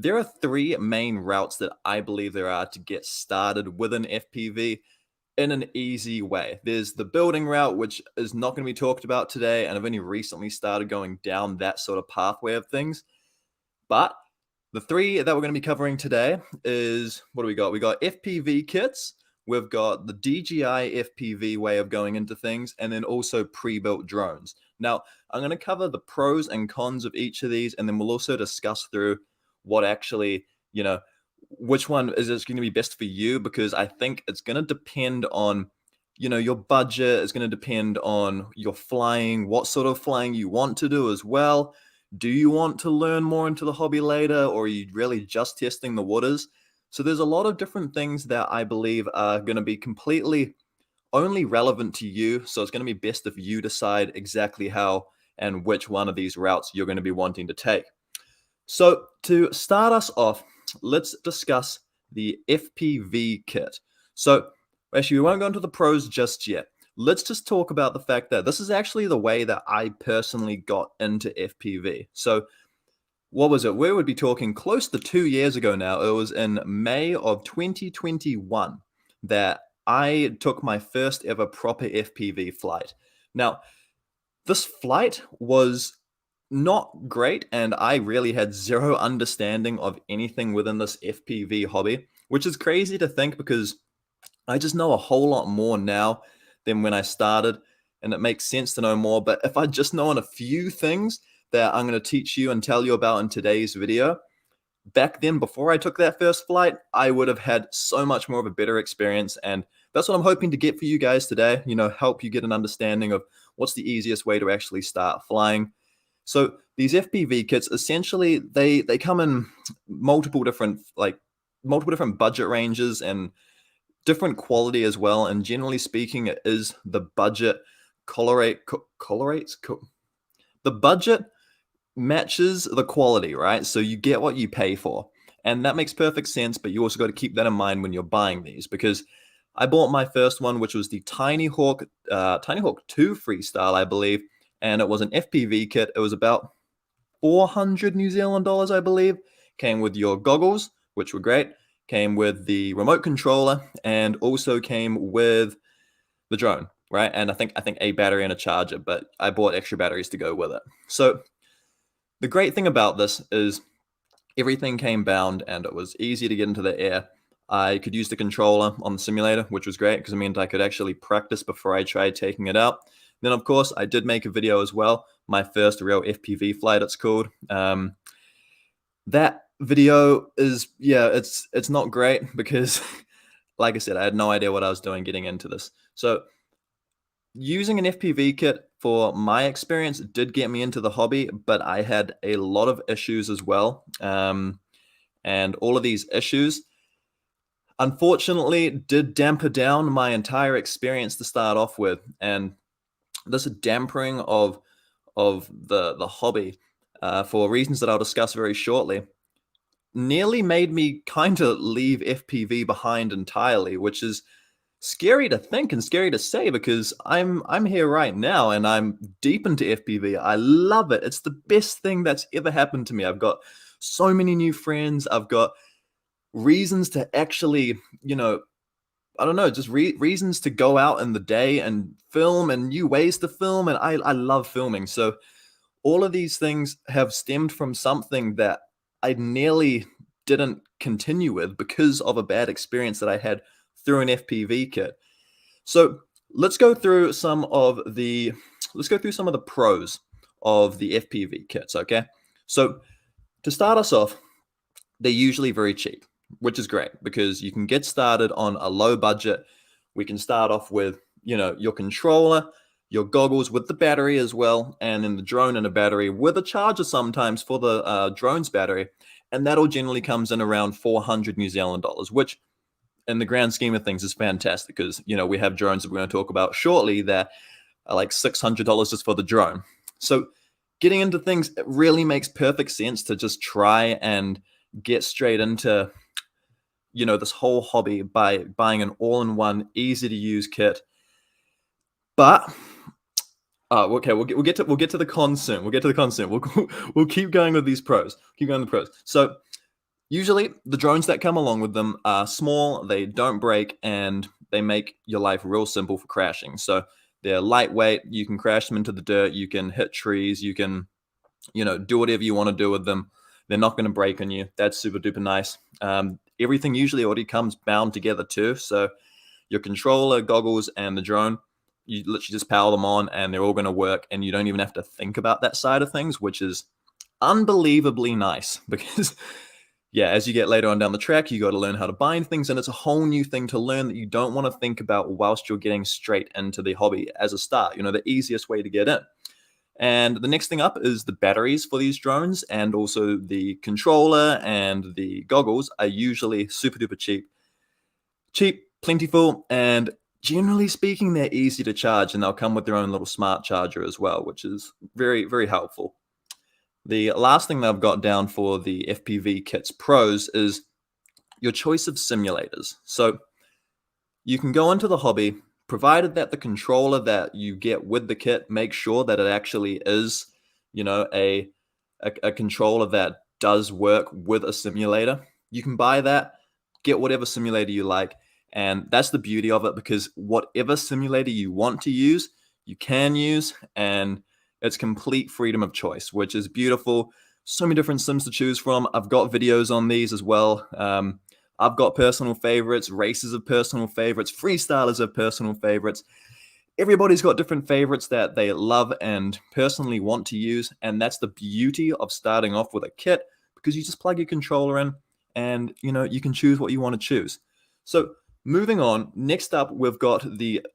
there are three main routes that I believe there are to get started with an FPV in an easy way. There's the building route, which is not going to be talked about today, and I've only recently started going down that sort of pathway of things. But the three that we're going to be covering today is, what do we got? We got FPV kits, we've got the DJI FPV way of going into things, and then also pre-built drones. Now, I'm going to cover the pros and cons of each of these, and then we'll also discuss through what actually, which one is going to be best for you, because I think it's going to depend on, your budget. It's going to depend on your flying, what sort of flying you want to do as well. Do you want to learn more into the hobby later, or are you really just testing the waters? So there's a lot of different things that I believe are going to be completely only relevant to you. So it's going to be best if you decide exactly how and which one of these routes you're going to be wanting to take. So to start us off, let's discuss the FPV kit. So actually, we won't go into the pros just yet. Let's just talk about the fact that this is actually the way that I personally got into FPV. So what was it? We would be talking close to 2 years ago now. It was in May of 2021 that I took my first ever proper FPV flight. Now, this flight was not great, and I really had zero understanding of anything within this FPV hobby, which is crazy to think because I just know a whole lot more now than when I started, and it makes sense to know more. But if I'd just known a few things that I'm going to teach you and tell you about in today's video, back then, before I took that first flight, I would have had so much more of a better experience. And that's what I'm hoping to get for you guys today, help you get an understanding of what's the easiest way to actually start flying. So these FPV kits, essentially, they come in multiple different budget ranges and different quality as well. And generally speaking, it is the budget the budget matches the quality, right? So you get what you pay for. And that makes perfect sense, but you also got to keep that in mind when you're buying these, because I bought my first one, which was the Tiny Hawk 2 Freestyle, I believe, and it was an FPV kit. It was about 400 New Zealand dollars, I believe. Came with your goggles, which were great. Came with the remote controller, and also came with the drone, right? And I think a battery and a charger, but I bought extra batteries to go with it. So the great thing about this is everything came bound, and it was easy to get into the air. I could use the controller on the simulator, which was great because it meant I could actually practice before I tried taking it out. Then, of course, I did make a video as well. My first real FPV flight, it's called. That video is, it's not great because, like I said, I had no idea what I was doing getting into this. So using an FPV kit, for my experience, did get me into the hobby, but I had a lot of issues as well. And all of these issues, unfortunately, did damper down my entire experience to start off with. And this dampering of the hobby, for reasons that I'll discuss very shortly, nearly made me kind of leave FPV behind entirely, which is scary to think and scary to say, because I'm here right now and I'm deep into FPV. I love it. It's the best thing that's ever happened to me. I've got so many new friends. I've got reasons to actually, I don't know, just reasons to go out in the day and film, and new ways to film. And I love filming. So all of these things have stemmed from something that I nearly didn't continue with because of a bad experience that I had through an FPV kit. So let's go through some of the pros of the FPV kits, okay? So to start us off, they're usually very cheap, which is great because you can get started on a low budget. We can start off with, your controller, your goggles with the battery as well, and then the drone and a battery with a charger sometimes for the drone's battery. And that all generally comes in around 400 New Zealand dollars, which in the grand scheme of things is fantastic because, we have drones that we're going to talk about shortly that are like $600 just for the drone. So getting into things, it really makes perfect sense to just try and get straight into, this whole hobby by buying an all-in-one, easy-to-use kit. But okay, we'll get to the cons soon. We'll get to the cons soon. We'll keep going with these pros. Keep going with the pros. So Usually, the drones that come along with them are small, they don't break, and they make your life real simple for crashing. So they're lightweight, you can crash them into the dirt, you can hit trees, you can, do whatever you want to do with them. They're not going to break on you. That's super duper nice. Everything usually already comes bound together too. So your controller, goggles, and the drone, you literally just power them on and they're all going to work, and you don't even have to think about that side of things, which is unbelievably nice because yeah, as you get later on down the track, you got to learn how to bind things, and it's a whole new thing to learn that you don't want to think about whilst you're getting straight into the hobby as a start, the easiest way to get in. And the next thing up is the batteries for these drones, and also the controller and the goggles are usually super duper cheap. Cheap, plentiful, and generally speaking, they're easy to charge, and they'll come with their own little smart charger as well, which is very, very helpful. The last thing that I've got down for the FPV Kits Pros is your choice of simulators. So you can go into the hobby, provided that the controller that you get with the kit makes sure that it actually is, a controller that does work with a simulator. You can buy that, get whatever simulator you like, and that's the beauty of it, because whatever simulator you want to use, you can use, and it's complete freedom of choice, which is beautiful. So many different sims to choose from. I've got videos on these as well. I've got personal favorites, races of personal favorites, freestylers of personal favorites. Everybody's got different favorites that they love and personally want to use, and that's the beauty of starting off with a kit, because you just plug your controller in and you can choose what you want to choose. So moving on, next up we've got the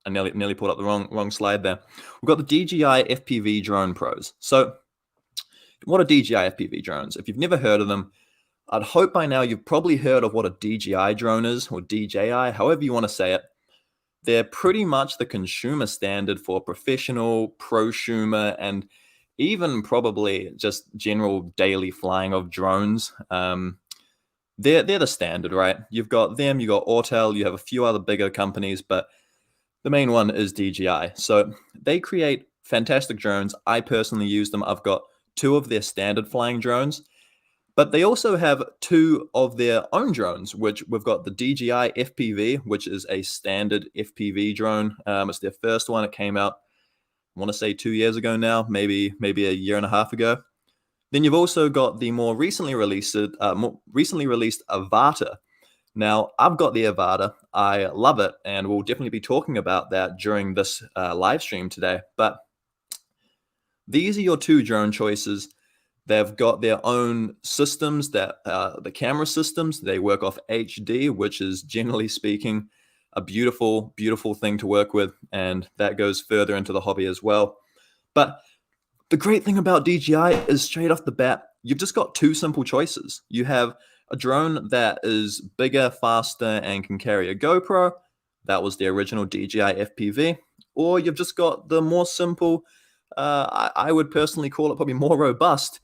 I nearly pulled up the wrong slide there. We've got the DJI FPV Drone Pros. So what are DJI FPV drones? If you've never heard of them, I'd hope by now you've probably heard of what a DJI drone is, or DJI, however you want to say it. They're pretty much the consumer standard for professional, prosumer, and even probably just general daily flying of drones. They're the standard, right? You've got them, you've got Autel, you have a few other bigger companies, but the main one is DJI. So they create fantastic drones. I personally use them. I've got 2 of their standard flying drones, but they also have 2 of their own drones, which we've got the DJI FPV, which is a standard FPV drone. It's their first one. It came out, I want to say 2 years ago now, maybe a year and a half ago. Then you've also got the more recently released Avata. Now, I've got the Avata. I love it, and we'll definitely be talking about that during this live stream today. But these are your 2 drone choices. They've got their own systems, that the camera systems. They work off HD, which is, generally speaking, a beautiful, beautiful thing to work with, and that goes further into the hobby as well. But the great thing about DJI is, straight off the bat, you've just got 2 simple choices. You have a drone that is bigger, faster, and can carry a GoPro. That was the original DJI FPV. Or you've just got the more simple, I would personally call it probably more robust,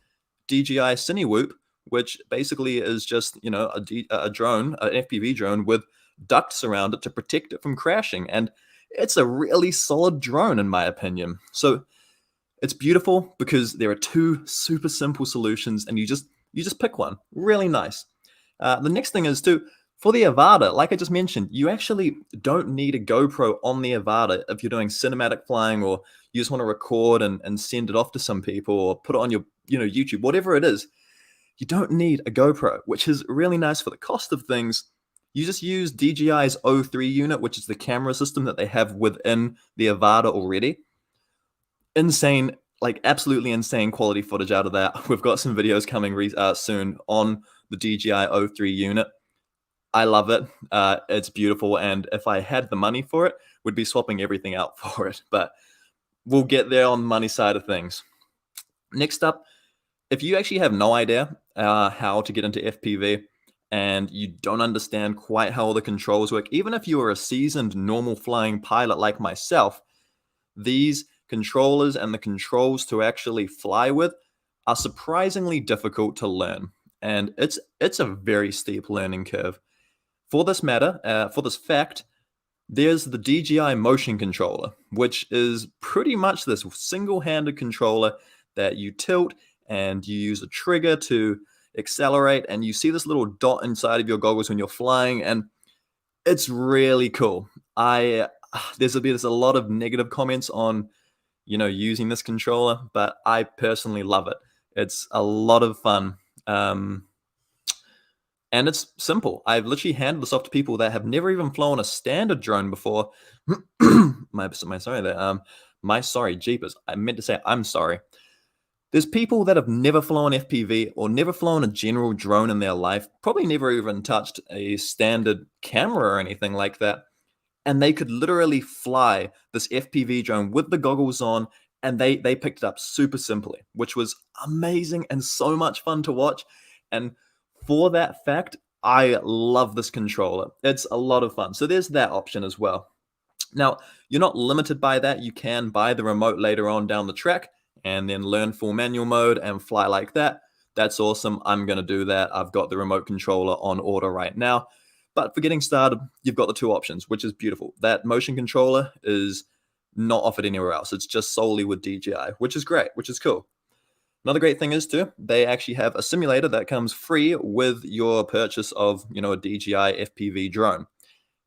DJI Cinewhoop, which basically is just, a drone, an FPV drone with ducts around it to protect it from crashing. And it's a really solid drone, in my opinion. So it's beautiful because there are 2 super simple solutions, and you just pick one. Really nice. The next thing is too, for the Avata, like I just mentioned, you actually don't need a GoPro on the Avata if you're doing cinematic flying, or you just want to record and send it off to some people, or put it on your YouTube, whatever it is. You don't need a GoPro, which is really nice for the cost of things. You just use DJI's O3 unit, which is the camera system that they have within the Avata already. Insane, like absolutely insane quality footage out of that. We've got some videos coming soon on the DJI O3 unit. I love it. It's beautiful, and if I had the money for it, would be swapping everything out for it. But we'll get there on the money side of things. Next up, if you actually have no idea how to get into FPV, and you don't understand quite how all the controls work, even if you are a seasoned normal flying pilot like myself, these controllers and the controls to actually fly with are surprisingly difficult to learn. And it's a very steep learning curve. For this fact, there's the DJI motion controller, which is pretty much this single-handed controller that you tilt, and you use a trigger to accelerate, and you see this little dot inside of your goggles when you're flying, and it's really cool. There's a lot of negative comments on, using this controller, but I personally love it. It's a lot of fun. And it's simple. I've literally handed this off to people that have never even flown a standard drone before. Sorry, jeepers. I meant to say I'm sorry. There's people that have never flown FPV or never flown a general drone in their life, probably never even touched a standard camera or anything like that. And they could literally fly this FPV drone with the goggles on, and they picked it up super simply, which was amazing and so much fun to watch. And for that fact, I love this controller. It's a lot of fun. So there's that option as well. Now, you're not limited by that. You can buy the remote later on down the track and then learn full manual mode and fly like that. That's awesome. I'm going to do that. I've got the remote controller on order right now. But for getting started, you've got the two options, which is beautiful. That motion controller is not offered anywhere else. It's just solely with DJI, which is great, which is cool. Another great thing is too, they actually have a simulator that comes free with your purchase of, a DJI FPV drone.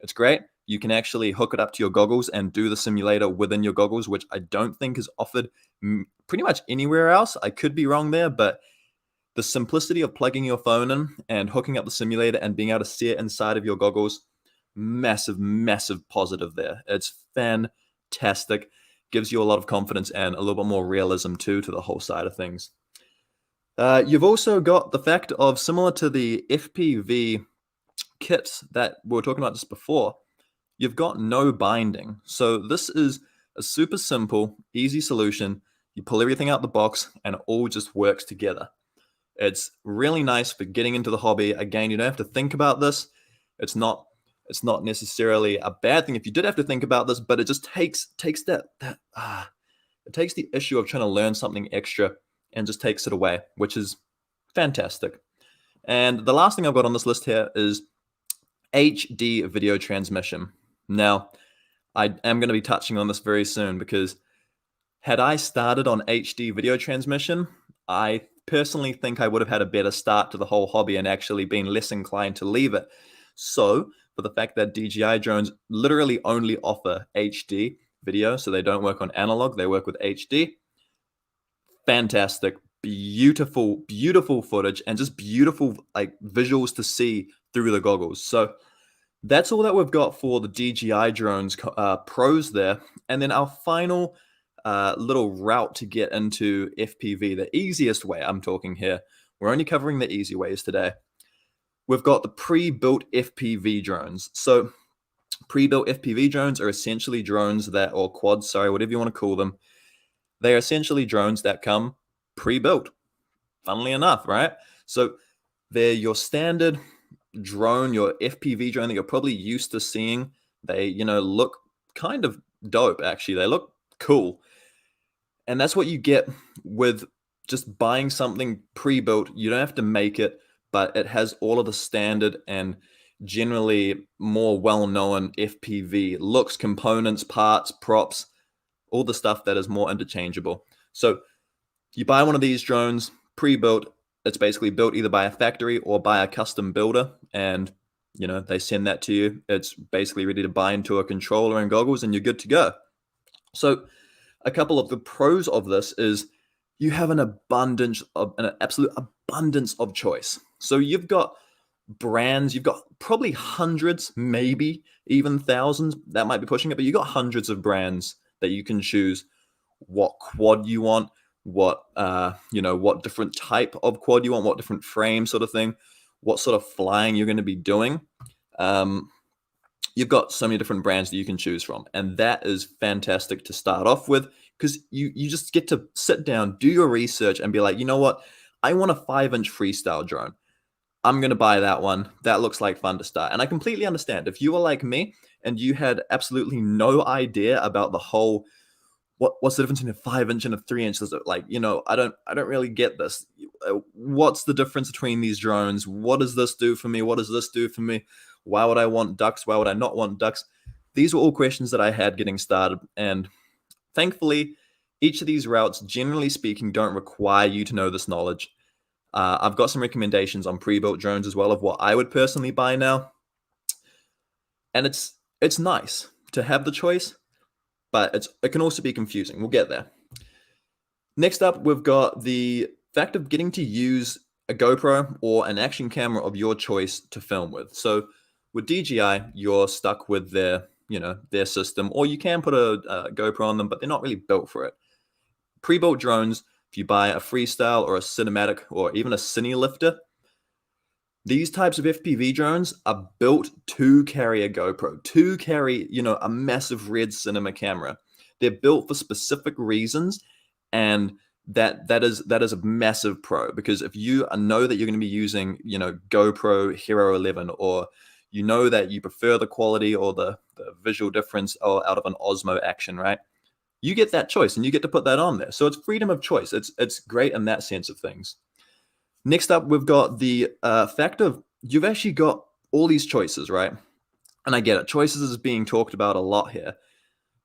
It's great. You can actually hook it up to your goggles and do the simulator within your goggles, which I don't think is offered pretty much anywhere else. I could be wrong there, but the simplicity of plugging your phone in and hooking up the simulator and being able to see it inside of your goggles, massive, massive positive there. It's fantastic. Gives you a lot of confidence and a little bit more realism too to the whole side of things. You've also got the fact of, similar to the FPV kits that we were talking about just before, you've got no binding. So this is a super simple, easy solution. You pull everything out the box and it all just works together. It's really nice for getting into the hobby. Again, you don't have to think about this. It's not necessarily a bad thing if you did have to think about this, but it just takes the issue of trying to learn something extra and just takes it away, which is fantastic. And the last thing I've got on this list here is HD video transmission. Now, I am going to be touching on this very soon, because had I started on HD video transmission, I personally think I would have had a better start to the whole hobby and actually been less inclined to leave it. So, for the fact that DJI drones literally only offer HD video, so they don't work on analog, they work with HD. Fantastic, beautiful, beautiful footage, and just beautiful visuals to see through the goggles. So that's all that we've got for the DJI drones pros there. And then our final little route to get into FPV, the easiest way I'm talking here. We're only covering the easy ways today. We've got the pre-built FPV drones. So pre-built FPV drones are essentially drones or quads, whatever you want to call them. They are essentially drones that come pre-built, funnily enough, right? So they're your standard drone, your FPV drone that you're probably used to seeing. They, look kind of dope, actually. They look cool. And that's what you get with just buying something pre-built. You don't have to make it, but it has all of the standard and generally more well-known FPV looks, components, parts, props, all the stuff that is more interchangeable. So you buy one of these drones pre-built. It's basically built either by a factory or by a custom builder, and they send that to you. It's basically ready to bind to a controller and goggles, and you're good to go. So a couple of the pros of this is you have an absolute abundance of choice. So you've got brands, you've got probably hundreds, maybe even thousands, that might be pushing it, but you've got hundreds of brands that you can choose what quad you want, what different type of quad you want, what different frame sort of thing, what sort of flying you're going to be doing. You've got so many different brands that you can choose from, and that is fantastic to start off with, because you just get to sit down, do your research, and be like, you know what, I want a 5-inch freestyle drone. I'm going to buy that one. That looks like fun to start. And I completely understand. If you were like me and you had absolutely no idea about the whole, what's the difference between a 5-inch and a 3-inch? I don't really get this. What's the difference between these drones? What does this do for me? What does this do for me? Why would I want ducks? Why would I not want ducks? These were all questions that I had getting started. And thankfully, each of these routes, generally speaking, don't require you to know this knowledge. I've got some recommendations on pre-built drones as well of what I would personally buy now. And it's nice to have the choice, but it can also be confusing. We'll get there. Next up, we've got the fact of getting to use a GoPro or an action camera of your choice to film with. So with DJI, you're stuck with their system, or you can put a GoPro on them, but they're not really built for it. Pre-built drones, if you buy a freestyle or a cinematic or even a cine lifter, these types of FPV drones are built to carry a GoPro, to carry, a massive red cinema camera. They're built for specific reasons, and that is a massive pro, because if you know that you're going to be using, GoPro Hero 11, or you know that you prefer the quality or the visual difference out of an Osmo Action, right? You get that choice and you get to put that on there. So it's freedom of choice. It's great in that sense of things. Next up, we've got the fact of you've actually got all these choices, right? And I get it. Choices is being talked about a lot here.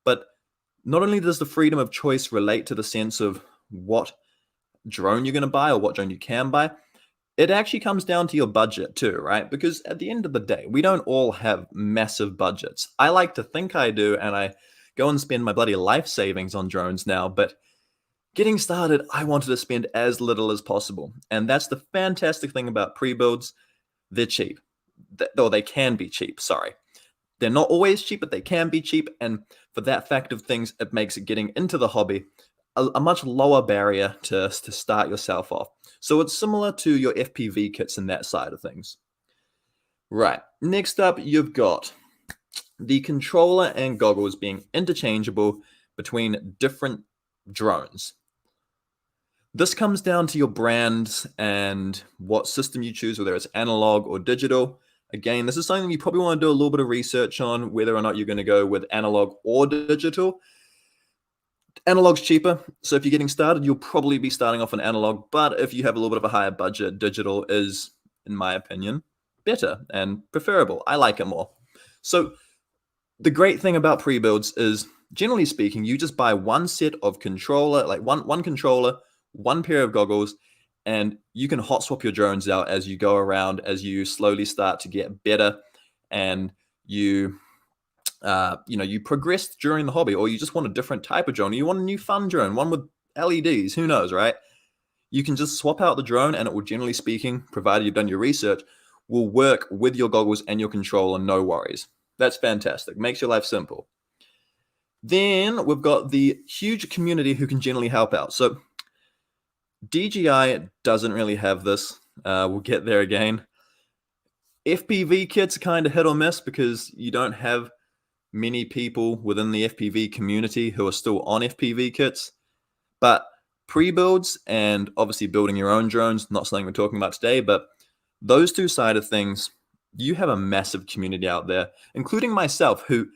But not only does the freedom of choice relate to the sense of what drone you're going to buy or what drone you can buy, it actually comes down to your budget too, right? Because at the end of the day, we don't all have massive budgets. I like to think I do, and I go and spend my bloody life savings on drones now, but getting started, I wanted to spend as little as possible. And that's the fantastic thing about pre-builds. They're cheap. Or they can be cheap, sorry. They're not always cheap, but they can be cheap. And for that fact of things, it makes it getting into the hobby a much lower barrier to start yourself off. So it's similar to your FPV kits in that side of things. Right, next up, you've got the controller and goggles being interchangeable between different drones. This comes down to your brands and what system you choose, whether it's analog or digital. Again, this is something you probably want to do a little bit of research on, whether or not you're going to go with analog or digital. Analog's cheaper, so if you're getting started, you'll probably be starting off on analog, but if you have a little bit of a higher budget, digital is, in my opinion, better and preferable. I like it more. So the great thing about pre-builds is, generally speaking, you just buy one set of controller, like one controller, one pair of goggles, and you can hot swap your drones out as you go around, as you slowly start to get better, and you progress during the hobby, or you just want a different type of drone, or you want a new fun drone, one with LEDs, who knows, right? You can just swap out the drone, and it will, generally speaking, provided you've done your research, will work with your goggles and your controller, no worries. That's fantastic. Makes your life simple. Then we've got the huge community who can generally help out. So DJI doesn't really have this. We'll get there again. FPV kits are kind of hit or miss, because you don't have many people within the FPV community who are still on FPV kits. But pre-builds and obviously building your own drones, not something we're talking about today, but those two side of things, you have a massive community out there, including myself, who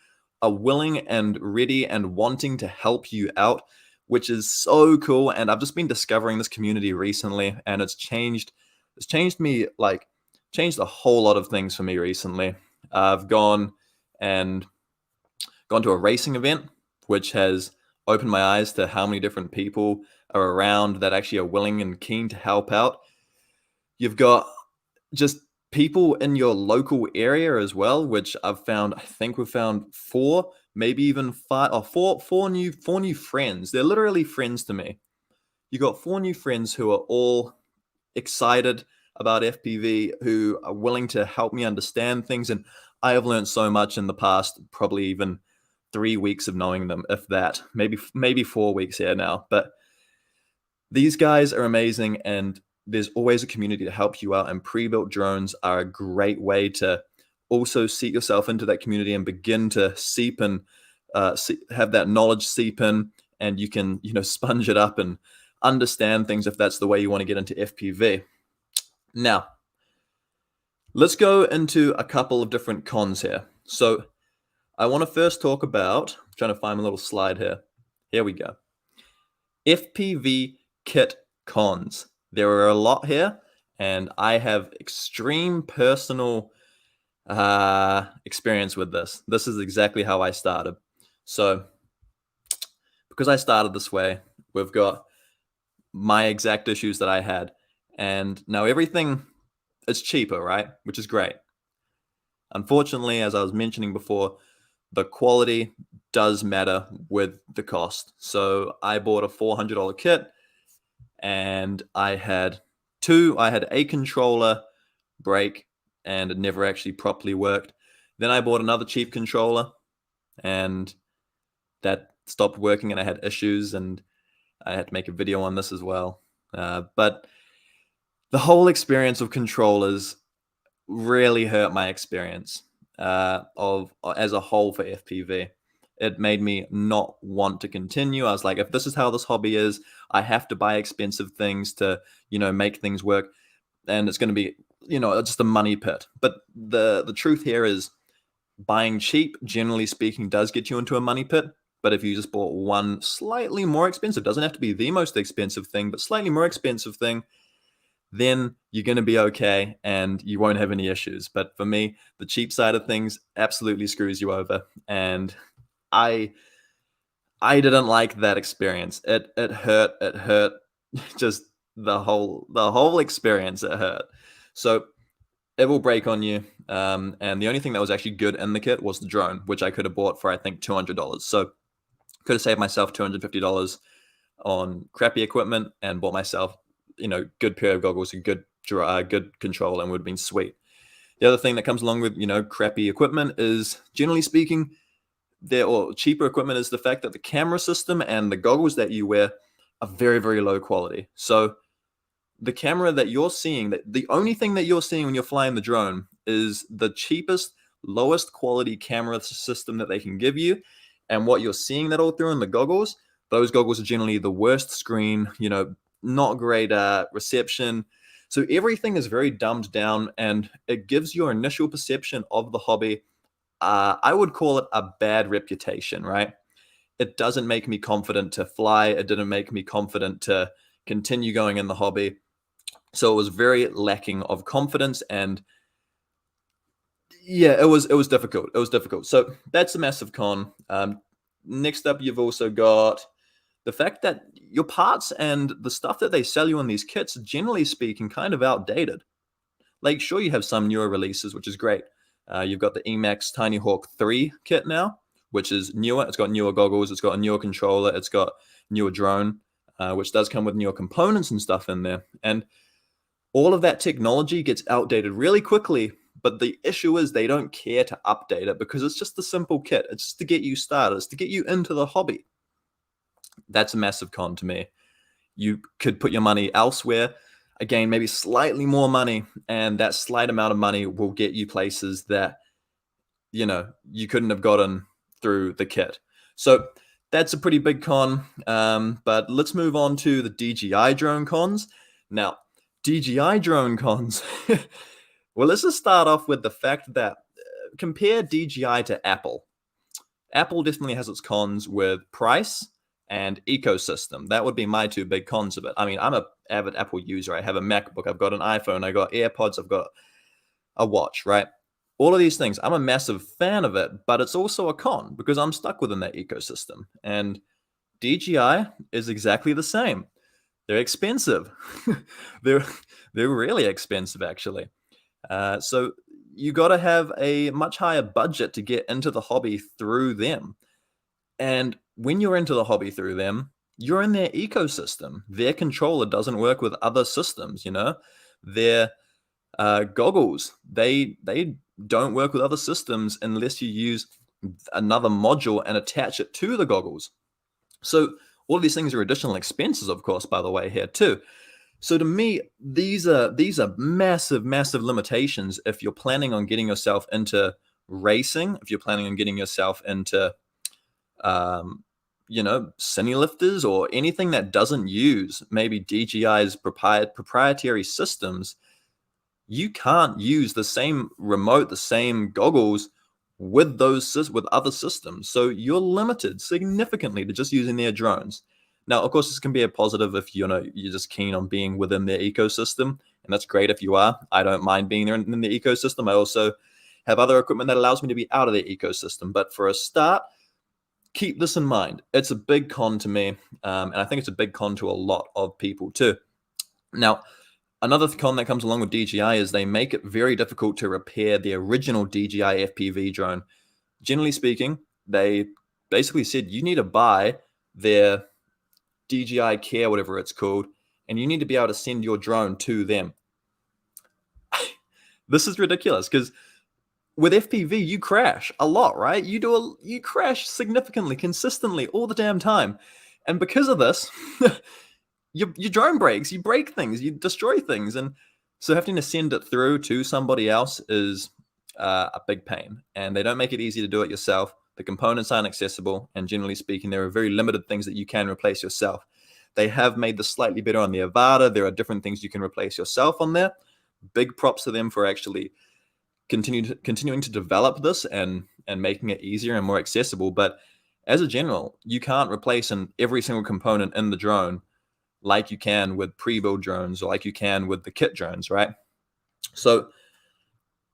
are willing and ready and wanting to help you out, which is so cool. And I've just been discovering this community recently, and it's changed a whole lot of things for me recently. I've gone to a racing event, which has opened my eyes to how many different people are around that actually are willing and keen to help out. You've got just people in your local area as well, which I think we've found 4, maybe even 5 or 4 new friends. They're literally friends to me. You got 4 new friends who are all excited about FPV, who are willing to help me understand things. And I have learned so much in the past, probably even 3 weeks of knowing them, if that, maybe 4 weeks here now. But these guys are amazing, and there's always a community to help you out, and pre-built drones are a great way to also seat yourself into that community and begin to seep and have that knowledge seep in, and you can, sponge it up and understand things if that's the way you want to get into FPV. Now, let's go into a couple of different cons here. So I want to first talk about, I'm trying to find my little slide here. Here we go. FPV kit cons. There are a lot here, and I have extreme personal experience with this. This is exactly how I started. So because I started this way, we've got my exact issues that I had. And now everything is cheaper, right? Which is great. Unfortunately, as I was mentioning before, the quality does matter with the cost. So I bought a $400 kit, and I had a controller break, and it never actually properly worked. Then I bought another cheap controller, and that stopped working, and I had issues, and I had to make a video on this as well. But the whole experience of controllers really hurt my experience of as a whole for FPV. It made me not want to continue. I was like, if this is how this hobby is, I have to buy expensive things to, make things work, and it's going to be, just a money pit. But the truth here is, buying cheap, generally speaking, does get you into a money pit. But if you just bought one slightly more expensive, doesn't have to be the most expensive thing, but slightly more expensive thing, then you're going to be okay and you won't have any issues. But for me, the cheap side of things absolutely screws you over. And I didn't like that experience. It hurt. It hurt. Just the whole experience, it hurt. So it will break on you. And the only thing that was actually good in the kit was the drone, which I could have bought for, I think, $200. So could have saved myself $250 on crappy equipment and bought myself, good pair of goggles, a good control, and would have been sweet. The other thing that comes along with, crappy equipment is, generally speaking, cheaper equipment, is the fact that the camera system and the goggles that you wear are very, very low quality. So the camera that you're seeing, the only thing that you're seeing when you're flying the drone is the cheapest, lowest quality camera system that they can give you. And what you're seeing that all through in the goggles, those goggles are generally the worst screen, not great reception. So everything is very dumbed down, and it gives your initial perception of the hobby, I would call it a bad reputation, right? It doesn't make me confident to fly. It didn't make me confident to continue going in the hobby. So it was very lacking of confidence, and yeah, it was difficult. It was difficult. So that's a massive con. Next up, you've also got the fact that your parts and the stuff that they sell you in these kits, generally speaking, kind of outdated. Like, sure, you have some newer releases, which is great. You've got the Emax Tiny Hawk 3 kit now, which is newer. It's got newer goggles. It's got a newer controller. It's got newer drone, which does come with newer components and stuff in there. And all of that technology gets outdated really quickly. But the issue is they don't care to update it because it's just a simple kit. It's just to get you started. It's to get you into the hobby. That's a massive con to me. You could put your money elsewhere. Again, maybe slightly more money, and that slight amount of money will get you places that, you couldn't have gotten through the kit. So that's a pretty big con. But let's move on to the DJI drone cons. Now, DJI drone cons. Well, let's just start off with the fact that compare DJI to Apple. Apple definitely has its cons with price and ecosystem. That would be my two big cons of it. I mean, I'm an avid Apple user. I have a MacBook. I've got an iPhone. I got AirPods. I've got a watch, right? All of these things. I'm a massive fan of it, but it's also a con because I'm stuck within that ecosystem. And DJI is exactly the same. They're expensive. they're really expensive, actually. So you got to have a much higher budget to get into the hobby through them. And when you're into the hobby through them, you're in their ecosystem. Their controller doesn't work with other systems, Their goggles, they don't work with other systems unless you use another module and attach it to the goggles. So all of these things are additional expenses, of course, by the way, here too. So to me, these are massive, massive limitations if you're planning on getting yourself into racing, if you're planning on getting yourself into cine lifters or anything that doesn't use maybe DJI's proprietary systems. You can't use the same remote, the same goggles with other systems. So you're limited significantly to just using their drones. Now, of course, this can be a positive if you're just keen on being within their ecosystem, and that's great if you are. I don't mind being there in the ecosystem. I also have other equipment that allows me to be out of their ecosystem. But for a start, keep this in mind. It's a big con to me, and I think it's a big con to a lot of people too. Now, Another con that comes along with DJI is they make it very difficult to repair the original DJI FPV drone. Generally speaking, they basically said you need to buy their DJI Care, whatever it's called, and you need to be able to send your drone to them. This is ridiculous because with FPV, you crash a lot, right? You crash significantly, consistently, all the damn time. And because of this, your drone breaks, you break things, you destroy things. And so having to send it through to somebody else is a big pain. And they don't make it easy to do it yourself. The components aren't accessible. And generally speaking, there are very limited things that you can replace yourself. They have made this slightly better on the Avata. There are different things you can replace yourself on there. Big props to them for actually continuing to develop this and making it easier and more accessible. But as a general, you can't replace every single component in the drone like you can with pre-built drones or like you can with the kit drones, right? So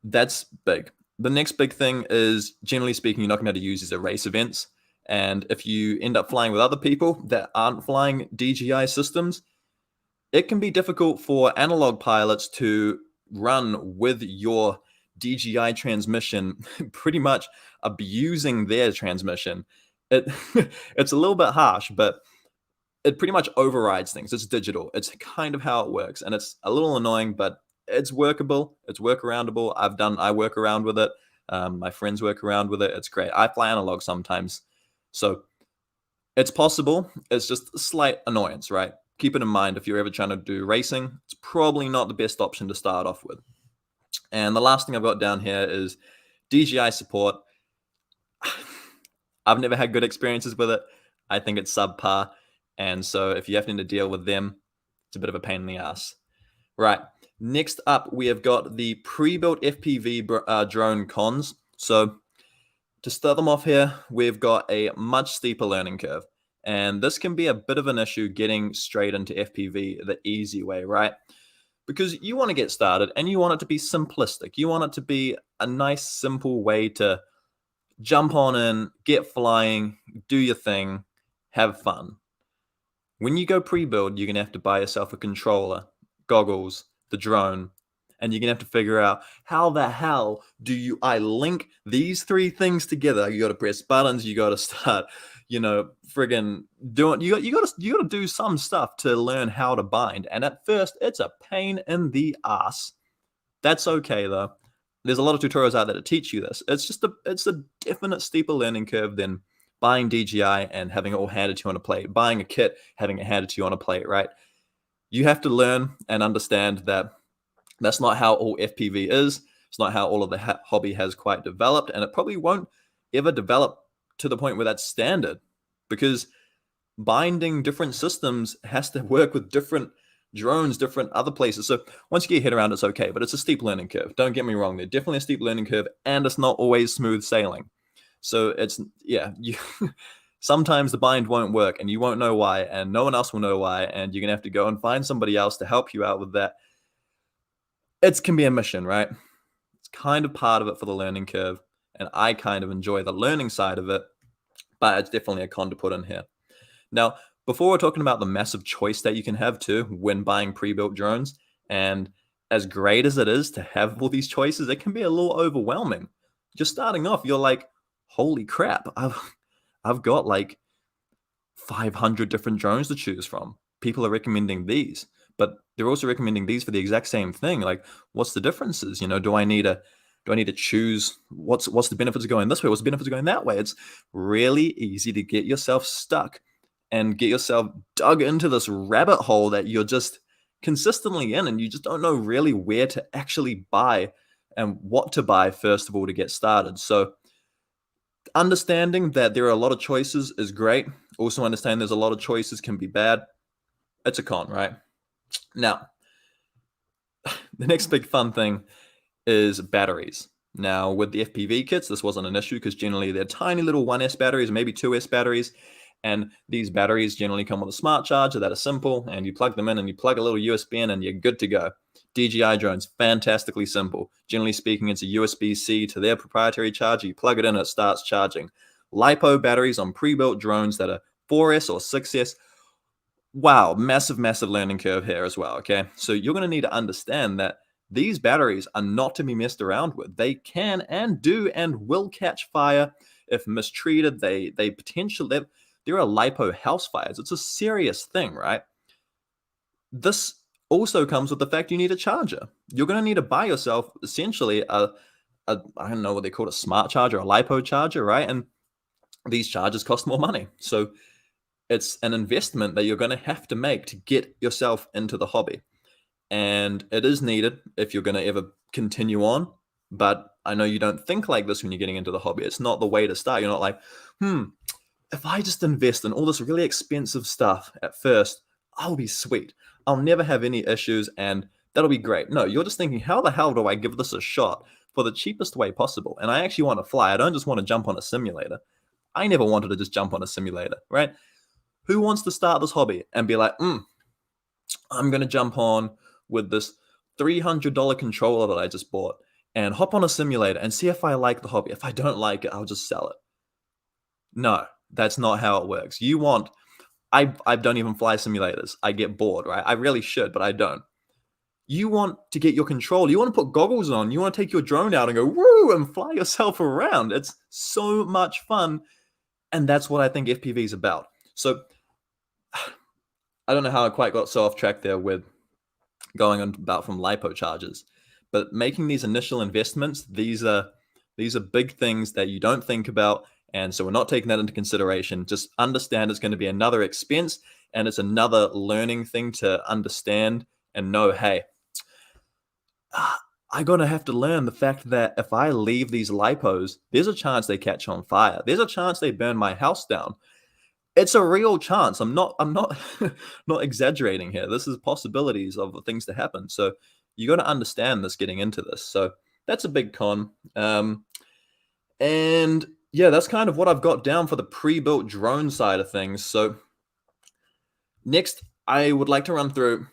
that's big. The next big thing is, generally speaking, you're not going to be able to use these at race events. And if you end up flying with other people that aren't flying DJI systems, it can be difficult for analog pilots to run with your DJI transmission, pretty much abusing their transmission. It's a little bit harsh, but it pretty much overrides things. It's digital. It's kind of how it works. And it's a little annoying, but it's workable. It's workaroundable. I work around with it. My friends work around with it. It's great. I fly analog sometimes. So it's possible. It's just a slight annoyance, right? Keep it in mind if you're ever trying to do racing. It's probably not the best option to start off with. And the last thing I've got down here is DJI support. I've never had good experiences with it. I think it's subpar. And so if you have to deal with them, it's a bit of a pain in the ass. Right. Next up, we have got the pre-built FPV drone cons. So to start them off here, we've got a much steeper learning curve. And this can be a bit of an issue getting straight into FPV the easy way, right? Because you want to get started and you want it to be simplistic. You want it to be a nice, simple way to jump on in, get flying, do your thing, have fun. When you go pre-build, you're going to have to buy yourself a controller, goggles, the drone, and you're going to have to figure out how the hell I link these three things together. You got to press buttons, you got to start, friggin' doing, you got to do some stuff to learn how to bind. And at first, it's a pain in the ass. That's okay though. There's a lot of tutorials out there to teach you this. It's a definite steeper learning curve than buying DJI and having it all handed to you on a plate, buying a kit, having it handed to you on a plate, right? You have to learn and understand that that's not how all FPV is. It's not how all of the hobby has quite developed, and it probably won't ever develop to the point where that's standard, because binding different systems has to work with different drones, different other places. So once you get your head around, it's okay, but it's a steep learning curve. Don't get me wrong. There's definitely a steep learning curve, and it's not always smooth sailing. So sometimes the bind won't work and you won't know why, and no one else will know why, and you're going to have to go and find somebody else to help you out with that. It can be a mission, right? It's kind of part of it for the learning curve, and I kind of enjoy the learning side of it, but it's definitely a con to put in here. Now, before we're talking about the massive choice that you can have too when buying pre-built drones, and as great as it is to have all these choices, it can be a little overwhelming. Just starting off, you're like, holy crap, I've got like 500 different drones to choose from. People are recommending these, but they're also recommending these for the exact same thing. Like, what's the differences? Do I need to choose what's the benefits of going this way? What's the benefits of going that way? It's really easy to get yourself stuck and get yourself dug into this rabbit hole that you're just consistently in, and you just don't know really where to actually buy and what to buy first of all to get started. So understanding that there are a lot of choices is great. Also understanding there's a lot of choices can be bad. It's a con, right? Now, the next big fun thing is batteries. Now, with the FPV kits, this wasn't an issue because generally they're tiny little 1S batteries, maybe 2S batteries. And these batteries generally come with a smart charger that are simple, and you plug them in and you plug a little USB in and you're good to go. DJI drones, fantastically simple. Generally speaking, it's a USB-C to their proprietary charger. You plug it in and it starts charging. LiPo batteries on pre-built drones that are 4S or 6S, Wow, massive, massive learning curve here as well. Okay. So you're going to need to understand that these batteries are not to be messed around with. They can and do and will catch fire if mistreated. They potentially, there are lipo house fires. It's a serious thing, right? This also comes with the fact you need a charger. You're going to need to buy yourself essentially a I don't know what they call it, a smart charger, a lipo charger, right? And these chargers cost more money. So it's an investment that you're going to have to make to get yourself into the hobby. And it is needed if you're going to ever continue on. But I know you don't think like this when you're getting into the hobby. It's not the way to start. You're not like, if I just invest in all this really expensive stuff at first, I'll be sweet. I'll never have any issues and that'll be great. No, you're just thinking, how the hell do I give this a shot for the cheapest way possible? And I actually want to fly. I don't just want to jump on a simulator. I never wanted to just jump on a simulator, right? Who wants to start this hobby and be like, I'm going to jump on with this $300 controller that I just bought and hop on a simulator and see if I like the hobby. If I don't like it, I'll just sell it. No, that's not how it works. I don't even fly simulators. I get bored, right? I really should, but I don't. You want to get your control. You want to put goggles on. You want to take your drone out and go woo and fly yourself around. It's so much fun. And that's what I think FPV is about. So I don't know how I quite got so off track there with going on about from lipo charges, but making these initial investments, these are big things that you don't think about. And so we're not taking that into consideration. Just understand it's going to be another expense and it's another learning thing to understand and know, hey, I'm going to have to learn the fact that if I leave these lipos, there's a chance they catch on fire. There's a chance they burn my house down. It's a real chance. I'm not not exaggerating here. This is possibilities of things to happen. So you got to understand this getting into this. So that's a big con. And yeah, that's kind of what I've got down for the pre-built drone side of things. So next, I would like to run through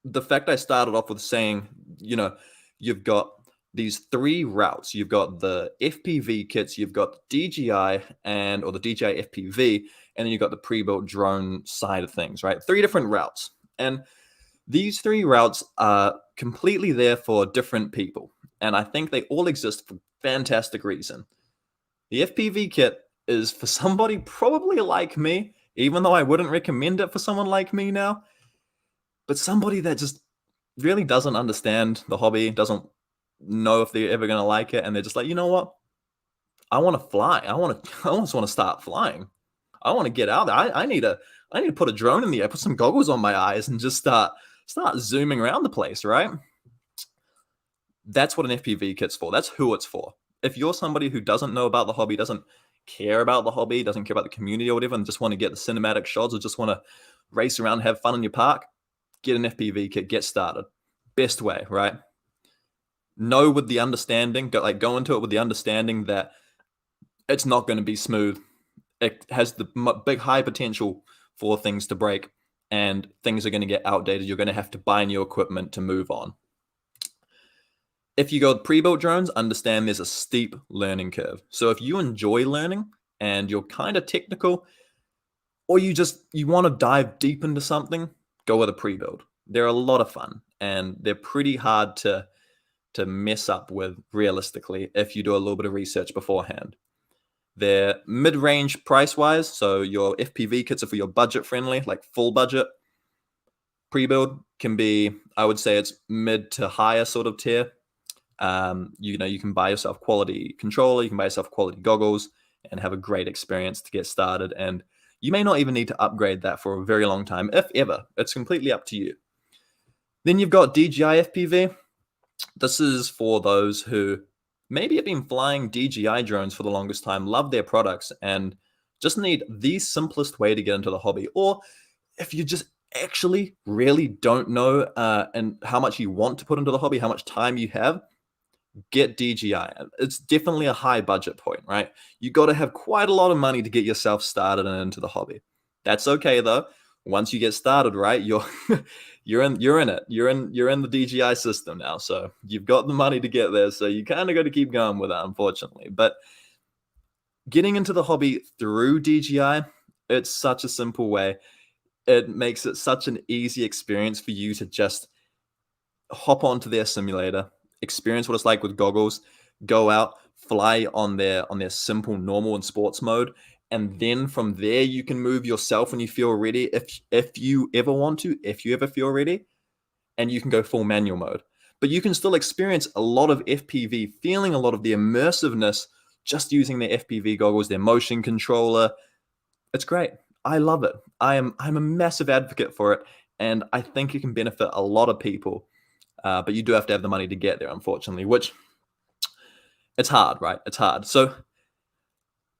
the fact I started off with saying, you've got these three routes. You've got the FPV kits, you've got DJI or the DJI FPV, and then you've got the pre-built drone side of things, right? Three different routes. And these three routes are completely there for different people. And I think they all exist for fantastic reason. The FPV kit is for somebody probably like me, even though I wouldn't recommend it for someone like me now, but somebody that just really doesn't understand the hobby, doesn't know if they're ever going to like it, and they're just like, you know what? I want to fly. I just want to start flying. I want to get out there. I need to put a drone in the air, put some goggles on my eyes, and just start zooming around the place, right? That's what an FPV kit's for. That's who it's for. If you're somebody who doesn't know about the hobby, doesn't care about the hobby, doesn't care about the community or whatever, and just want to get the cinematic shots or just want to race around, have fun in your park, get an FPV kit, get started. Best way, right? Know with the understanding, go into it with the understanding that it's not going to be smooth. It has the big high potential for things to break and things are going to get outdated. You're going to have to buy new equipment to move on. If you go with pre-built drones, understand there's a steep learning curve. So if you enjoy learning and you're kind of technical, or you want to dive deep into something, go with a pre-build. They're a lot of fun and they're pretty hard to mess up with realistically if you do a little bit of research beforehand. They're mid-range price-wise, so your FPV kits are for your budget-friendly, like full budget. Pre-build can be, I would say it's mid to higher sort of tier. You can buy yourself quality controller, you can buy yourself quality goggles and have a great experience to get started. And you may not even need to upgrade that for a very long time, if ever. It's completely up to you. Then you've got DJI FPV. This is for those who maybe have been flying DJI drones for the longest time, love their products, and just need the simplest way to get into the hobby. Or if you just actually really don't know and how much you want to put into the hobby, how much time you have, get DJI. It's definitely a high budget point, right? You got to have quite a lot of money to get yourself started and into the hobby. That's okay though. Once you get started, right, you're in it. You're in the DJI system now. So you've got the money to get there. So you kind of got to keep going with it, unfortunately. But getting into the hobby through DJI, it's such a simple way. it makes it such an easy experience for you to just hop onto their simulator, experience what it's like with goggles, go out, fly on their simple, normal, and sports mode, and then from there you can move yourself when you feel ready. If you ever want to, if you ever feel ready, and you can go full manual mode. But you can still experience a lot of FPV, feeling a lot of the immersiveness just using their FPV goggles, their motion controller. It's great. I love it. I'm a massive advocate for it, and I think it can benefit a lot of people. But you do have to have the money to get there, unfortunately, which it's hard, right? It's hard. So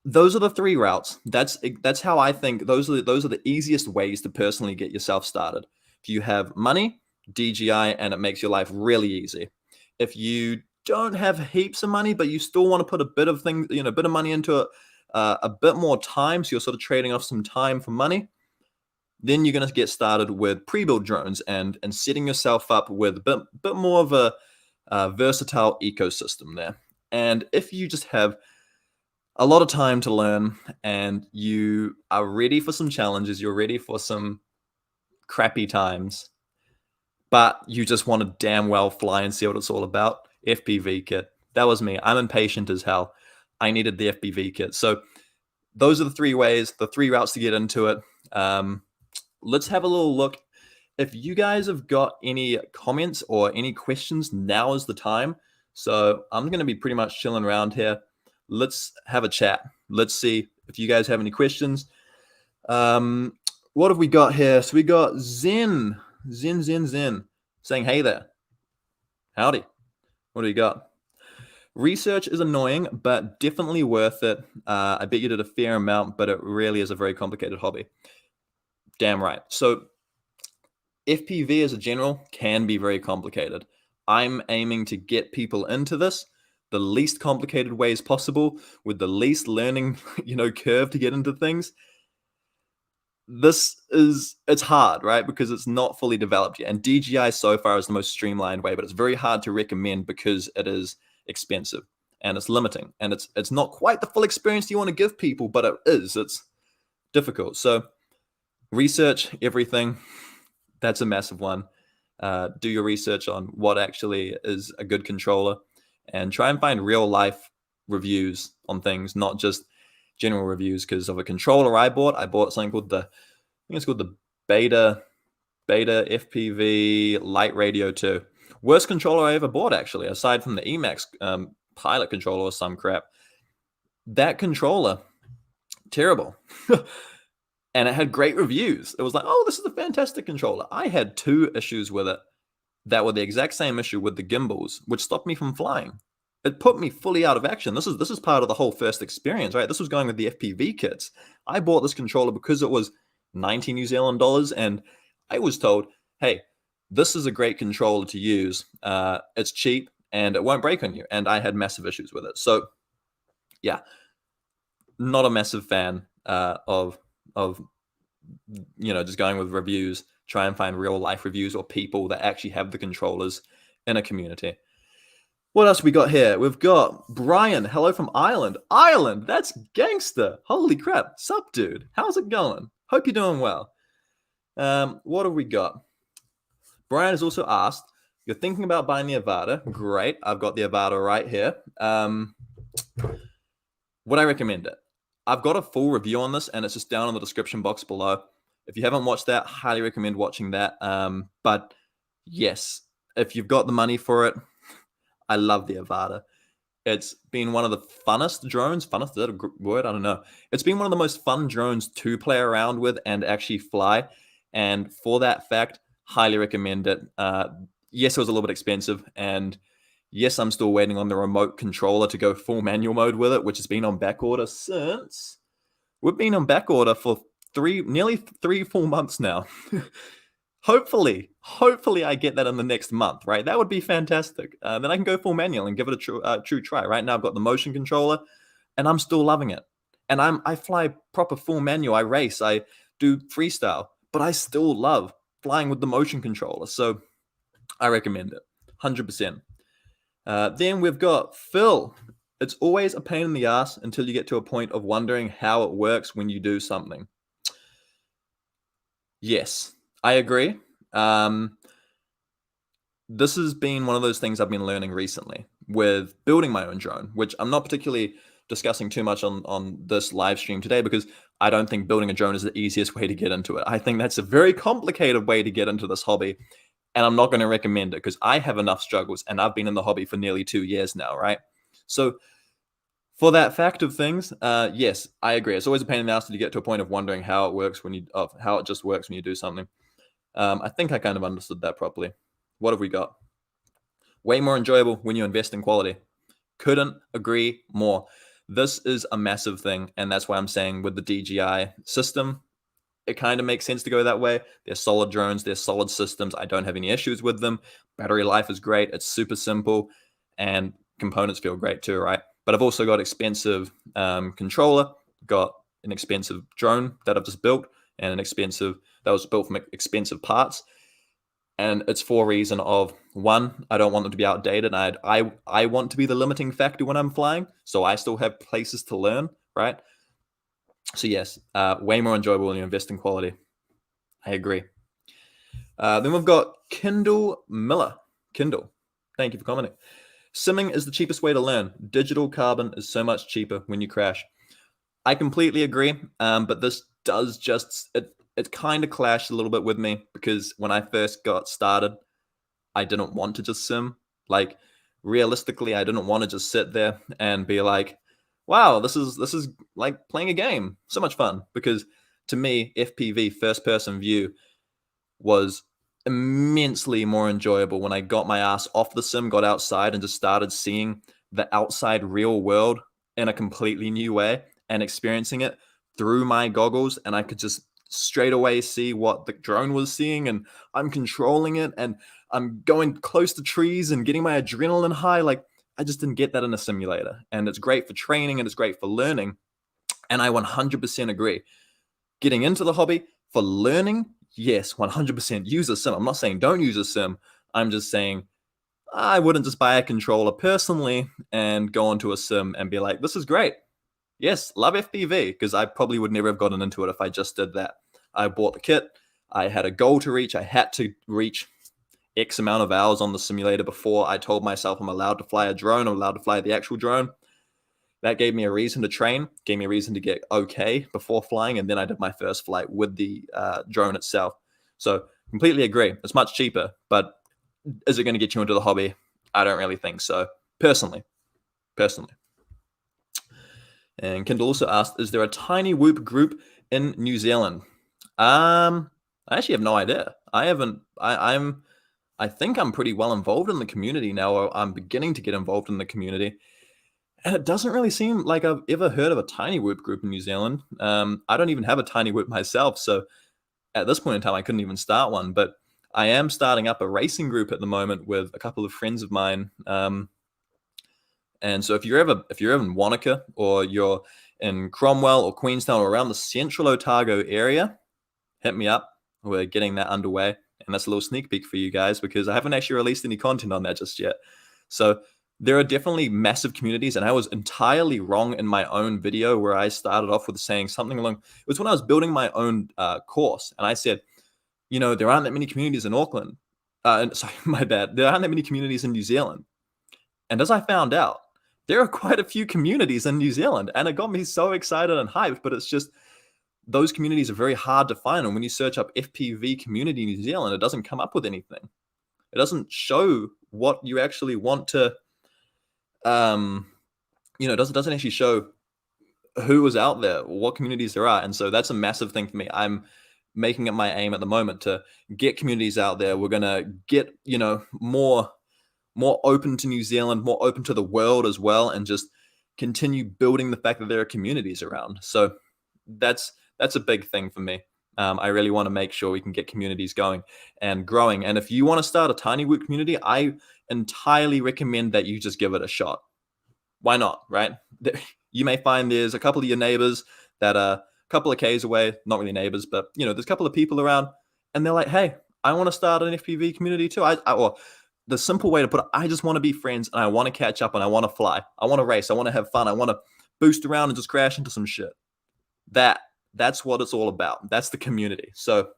those are the three routes. That's how I think those are the easiest ways to personally get yourself started. If you have money, DJI, and it makes your life really easy. If you don't have heaps of money, but you still want to put a bit of a bit of money into it, a bit more time, so you're sort of trading off some time for money, then you're going to get started with pre-built drones and setting yourself up with a bit more of a versatile ecosystem there. And if you just have a lot of time to learn and you are ready for some challenges, you're ready for some crappy times, but you just want to damn well fly and see what it's all about, FPV kit. That was me. I'm impatient as hell. I needed the FPV kit. So those are the three ways, the three routes to get into it. Let's have a little look. If you guys have got any comments or any questions, now is the time. So I'm going to be pretty much chilling around here. Let's have a chat. Let's see if you guys have any questions. What have we got here? So we got Zen saying, hey there. Howdy. What do you got? Research is annoying, but definitely worth it. I bet you did a fair amount, but it really is a very complicated hobby. Damn right. So FPV as a general can be very complicated. I'm aiming to get people into this the least complicated ways possible with the least learning, curve to get into things. It's hard, right? Because it's not fully developed yet. And DJI so far is the most streamlined way, but it's very hard to recommend because it is expensive and it's limiting. And it's not quite the full experience you want to give people, but it is. It's difficult. So research everything. That's a massive one. Do your research on what actually is a good controller and try and find real life reviews on things, not just general reviews. Because of a controller I bought something called the Beta FPV Light Radio 2. Worst controller I ever bought, actually, aside from the Emax pilot controller or some crap. That controller, terrible. And it had great reviews. It was like, oh, this is a fantastic controller. I had 2 issues with it that were the exact same issue with the gimbals, which stopped me from flying. It put me fully out of action. This is part of the whole first experience, right? This was going with the FPV kits. I bought this controller because it was 90 New Zealand dollars, and I was told, hey, this is a great controller to use. It's cheap, and it won't break on you. And I had massive issues with it. So, yeah, not a massive fan of just going with reviews. Try and find real life reviews or people that actually have the controllers in a community. What else we got here? We've got Brian. Hello from Ireland. Ireland, that's gangster. Holy crap. Sup, dude? How's it going? Hope you're doing well. What have we got? Brian has also asked, you're thinking about buying the Avata. Great. I've got the Avata right here. Would I recommend it? I've got a full review on this, and it's just down in the description box below. If you haven't watched that, highly recommend watching that. But yes, if you've got the money for it, I love the Avata. It's been one of the funnest drones. Funnest, is that a word? I don't know. It's been one of the most fun drones to play around with and actually fly. And for that fact, highly recommend it. Yes, it was a little bit expensive. And yes, I'm still waiting on the remote controller to go full manual mode with it, which has been on back order since... We've been on back order for nearly 3-4 months now. Hopefully I get that in the next month, right? That would be fantastic. Then I can go full manual and give it a true try. Right now I've got the motion controller, and I'm still loving it. And I fly proper full manual. I race. I do freestyle, but I still love flying with the motion controller. So I recommend it, 100%. Then we've got Phil. It's always a pain in the ass until you get to a point of wondering how it works when you do something. Yes, I agree. Um, this has been one of those things I've been learning recently with building my own drone, which I'm not particularly discussing too much on this live stream today because I don't think building a drone is the easiest way to get into it. I think that's a very complicated way to get into this hobby, and I'm not going to recommend it because I have enough struggles and I've been in the hobby for nearly 2 years now, right? So for that fact of things, yes, I agree. It's always a pain in the ass to get to a point of wondering how it works when how it just works when you do something. I think I kind of understood that properly. What have we got? Way more enjoyable when you invest in quality. Couldn't agree more. This is a massive thing, and that's why I'm saying with the DJI system, it kind of makes sense to go that way. They're solid drones, they're solid systems. I don't have any issues with them. Battery life is great. It's super simple, and components feel great too, right? But I've also got expensive controller, got an expensive drone that I've just built, and an expensive that was built from expensive parts. And it's for a reason of one, I don't want them to be outdated. I want to be the limiting factor when I'm flying, so I still have places to learn, right? So yes, way more enjoyable when you invest in quality. I agree. Then we've got Kindle Miller. Kindle, thank you for commenting. Simming is the cheapest way to learn. Digital carbon is so much cheaper when you crash. I completely agree, but this does just it kind of clashed a little bit with me because when I first got started, I didn't want to just sim. Like realistically, I didn't want to just sit there and be like, "Wow, this is like playing a game. So much fun." Because to me, FPV first person view was immensely more enjoyable when I got my ass off the sim, got outside, and just started seeing the outside real world in a completely new way and experiencing it through my goggles. And I could just straight away see what the drone was seeing, and I'm controlling it, and I'm going close to trees and getting my adrenaline high. Like, I just didn't get that in a simulator. And it's great for training and it's great for learning. And I 100% agree. Getting into the hobby for learning, yes, 100% use a sim. I'm not saying don't use a sim. I'm just saying I wouldn't just buy a controller personally and go onto a sim and be like, this is great. Yes, love FPV, because I probably would never have gotten into it if I just did that. I bought the kit. I had a goal to reach. I had to reach X amount of hours on the simulator before I told myself I'm allowed to fly a drone, I'm allowed to fly the actual drone. That gave me a reason to train, gave me a reason to get okay before flying, and then I did my first flight with the drone itself. So completely agree. It's much cheaper, but is it going to get you into the hobby? I don't really think so, personally. And Kendall also asked, is there a tiny whoop group in New Zealand? I actually have no idea. I haven't. I think I'm pretty well involved in the community now. Or I'm beginning to get involved in the community. And it doesn't really seem like I've ever heard of a tiny whoop group in New Zealand. I don't even have a tiny whoop myself, so at this point in time, I couldn't even start one. But I am starting up a racing group at the moment with a couple of friends of mine. And so if you're ever in Wanaka or you're in Cromwell or Queenstown or around the Central Otago area, hit me up. We're getting that underway, and that's a little sneak peek for you guys because I haven't actually released any content on that just yet. So there are definitely massive communities, and I was entirely wrong in my own video where I started off with saying something along. It was when I was building my own course, and I said, there aren't that many communities in Auckland. Sorry, my bad. There aren't that many communities in New Zealand. And as I found out, there are quite a few communities in New Zealand, and it got me so excited and hyped. But it's just those communities are very hard to find, and when you search up FPV community New Zealand, it doesn't come up with anything. It doesn't show what you actually want to. Doesn't actually show who is out there, what communities there are. And so that's a massive thing for me. I'm making it my aim at the moment to get communities out there. We're going to get, more open to New Zealand, more open to the world as well, and just continue building the fact that there are communities around. So that's a big thing for me. I really want to make sure we can get communities going and growing. And if you want to start a tiny whoop community, I entirely recommend that you just give it a shot. Why not, right? You may find there's a couple of your neighbors that are a couple of Ks away, not really neighbors, but there's a couple of people around, and they're like, hey, I want to start an FPV community too. Or the simple way to put it, I just want to be friends, and I want to catch up, and I want to fly. I want to race. I want to have fun. I want to boost around and just crash into some shit. That's what it's all about. That's the community. So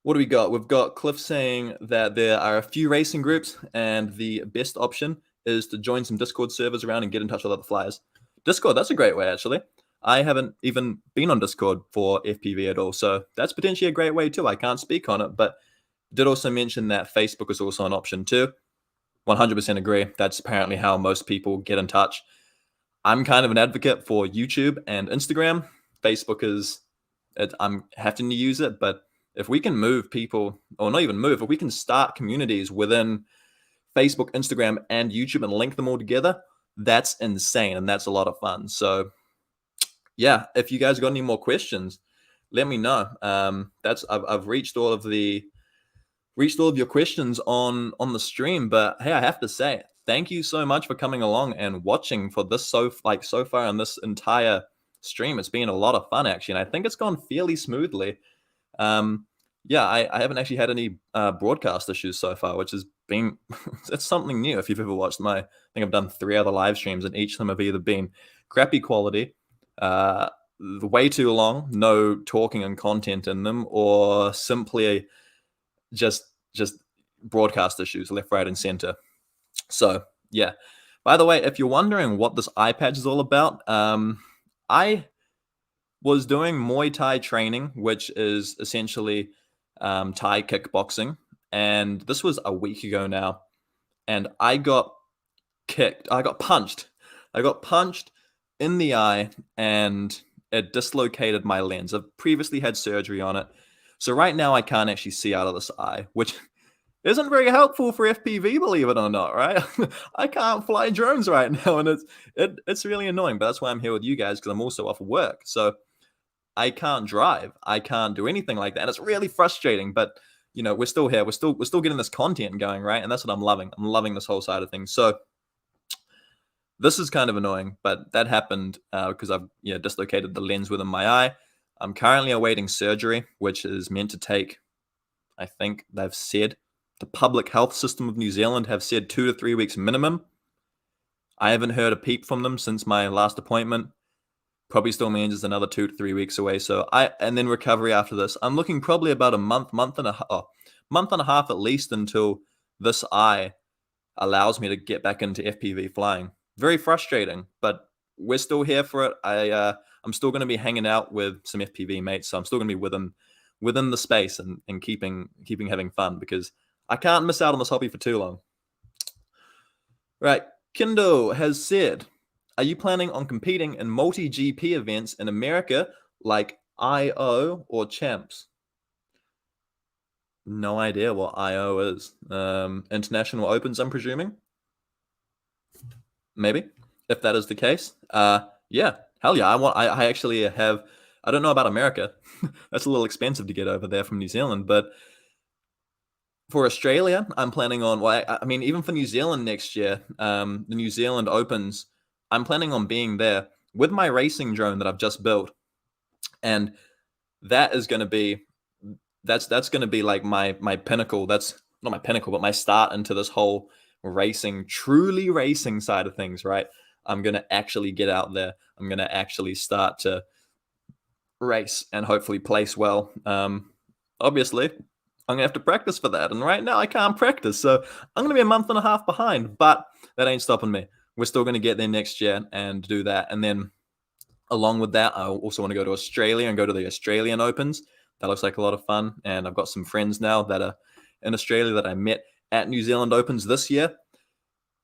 What do we got? We've got Cliff saying that there are a few racing groups, and the best option is to join some Discord servers around and get in touch with other flyers. Discord, that's a great way, actually. I haven't even been on Discord for FPV at all, so that's potentially a great way too. I can't speak on it, but did also mention that Facebook is also an option too. 100% agree. That's apparently how most people get in touch. I'm kind of an advocate for YouTube and Instagram. Facebook is, I'm having to use it, but if we can move people, or not even move, if we can start communities within Facebook, Instagram, and YouTube and link them all together, that's insane, and that's a lot of fun. So yeah, if you guys got any more questions, let me know. I've reached all of your questions on the stream, but hey, I have to say thank you so much for coming along and watching for this so far in this entire stream. It's been a lot of fun, actually, and I think it's gone fairly smoothly. Yeah, I haven't actually had any broadcast issues so far, which has been it's something new. If you've ever watched I think I've done 3 other live streams, and each of them have either been crappy quality, way too long, no talking and content in them, or simply just broadcast issues left, right, and center. So yeah. By the way, if you're wondering what this eye patch is all about, I was doing Muay Thai training, which is essentially Thai kickboxing, and this was a week ago now, and I got punched in the eye, and it dislocated my lens. I've previously had surgery on it, so right now I can't actually see out of this eye, which isn't very helpful for FPV, believe it or not, right? I can't fly drones right now, and it's really annoying, but that's why I'm here with you guys, because I'm also off work, so I can't drive. I can't do anything like that. And it's really frustrating, but you know, we're still here. We're still getting this content going, right? And that's what I'm loving. I'm loving this whole side of things. So this is kind of annoying, but that happened because I've dislocated the lens within my eye. I'm currently awaiting surgery, which is meant to take, I think they've said, the public health system of New Zealand have said 2 to 3 weeks minimum. I haven't heard a peep from them since my last appointment. Probably still means it's another 2 to 3 weeks away. So and then recovery after this. I'm looking probably about a month and a half at least until this eye allows me to get back into FPV flying. Very frustrating, but we're still here for it. I'm still going to be hanging out with some FPV mates, so I'm still going to be within the space and keeping having fun, because I can't miss out on this hobby for too long. Right, Kendo has said, are you planning on competing in multi-GP events in America like IO or Champs? No idea what IO is. International Opens, I'm presuming? Maybe, if that is the case. Yeah, hell yeah. I actually have, I don't know about America. That's a little expensive to get over there from New Zealand, but for Australia, I'm planning on, I mean, even for New Zealand next year, the New Zealand Opens, I'm planning on being there with my racing drone that I've just built. And that is going to be, that's going to be like my pinnacle. That's not my pinnacle, but my start into this whole racing, truly racing side of things, right? I'm going to actually get out there. I'm going to actually start to race and hopefully place well. Obviously, I'm going to have to practice for that. And right now I can't practice. So I'm going to be a month and a half behind, but that ain't stopping me. We're still going to get there next year and do that. And then along with that, I also want to go to Australia and go to the Australian Opens. That looks like a lot of fun. And I've got some friends now that are in Australia that I met at New Zealand Opens this year.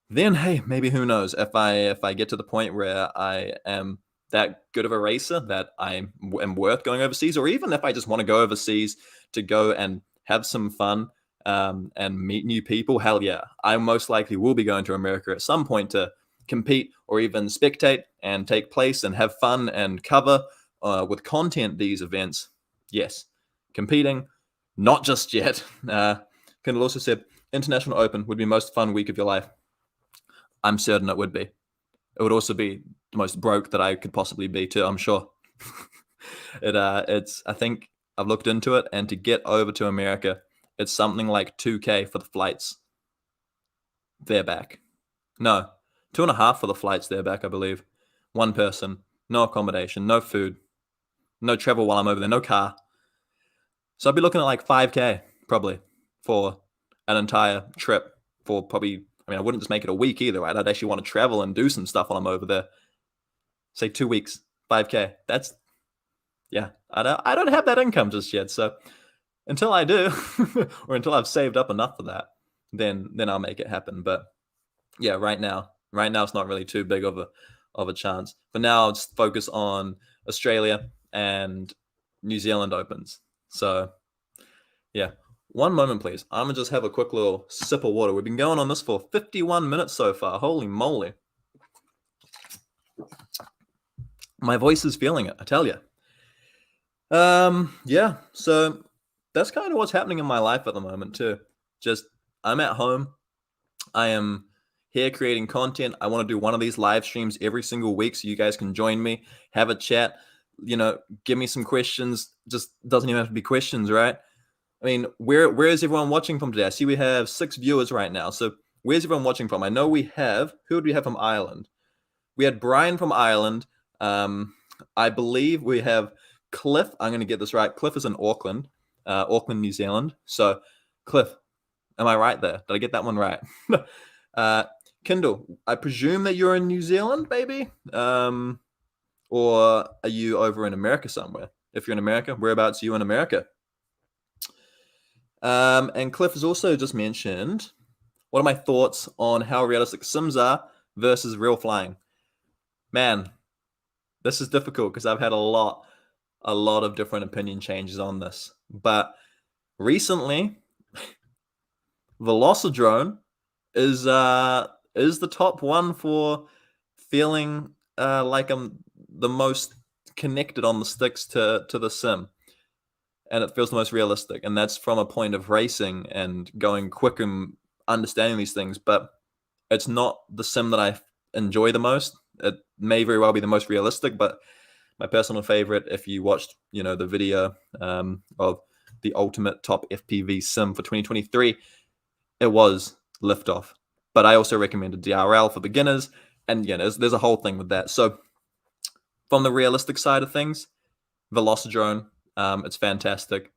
Then, hey, maybe who knows, if I get to the point where I am that good of a racer that I am worth going overseas, or even if I just want to go overseas to go and have some fun and meet new people, hell yeah, I most likely will be going to America at some point to compete or even spectate and take place and have fun and cover with content these events. Yes, competing, not just yet. Kendall also said, International Open would be most fun week of your life. I'm certain it would be. It would also be the most broke that I could possibly be too, I'm sure. It's, I think I've looked into it, and to get over to America, it's something like $2,000 for the flights. They're back. No, 2.5 for the flights there back, I believe. One person, no accommodation, no food, no travel while I'm over there, no car. So I'd be looking at like 5K probably for an entire trip for probably, I mean, I wouldn't just make it a week either, right? I'd actually want to travel and do some stuff while I'm over there. Say 2 weeks, 5K. That's, yeah, I don't have that income just yet. So until I do, or until I've saved up enough for that, then I'll make it happen. But yeah, right now it's not really too big of a chance. For now, I'll just focus on Australia and New Zealand Opens. So yeah, one moment, please. I'm gonna just have a quick little sip of water. We've been going on this for 51 minutes so far. Holy moly. My voice is feeling it, I tell you. Yeah, so that's kind of what's happening in my life at the moment too. Just, I'm at home. I am here creating content. I want to do one of these live streams every single week so you guys can join me, have a chat, give me some questions. Just doesn't even have to be questions, right? I mean, where is everyone watching from today? I see we have 6 viewers right now. So where's everyone watching from? I know we have, who would we have from Ireland? We had Brian from Ireland. I believe we have Cliff. I'm going to get this right. Cliff is in Auckland, New Zealand. So Cliff, am I right there? Did I get that one right? Kindle, I presume that you're in New Zealand, baby? Or are you over in America somewhere? If you're in America, whereabouts are you in America? And Cliff has also just mentioned, what are my thoughts on how realistic sims are versus real flying? Man, this is difficult because I've had a lot of different opinion changes on this. But recently, Velocidrone is the top one for feeling like I'm the most connected on the sticks to the sim. And it feels the most realistic. And that's from a point of racing and going quick and understanding these things. But it's not the sim that I enjoy the most. It may very well be the most realistic, but my personal favorite, if you watched, the video of the ultimate top FPV sim for 2023, it was Liftoff. But I also recommended DRL for beginners. And there's a whole thing with that. So from the realistic side of things, Velocidrone, it's fantastic.